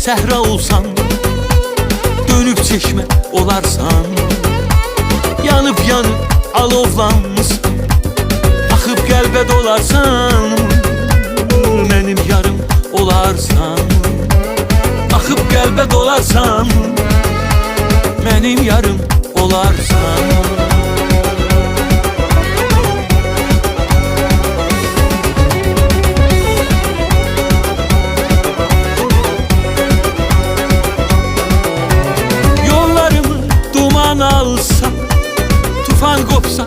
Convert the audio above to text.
səhra olsan, dönüb çeşmə olarsan, yanıb yanıb alovlanmışsan, axıb qəlbə dolarsan, mənim yarım olarsan, axıb qəlbə dolarsan, mənim yarım olarsan. Yollarımı duman alsa, tufan qopsa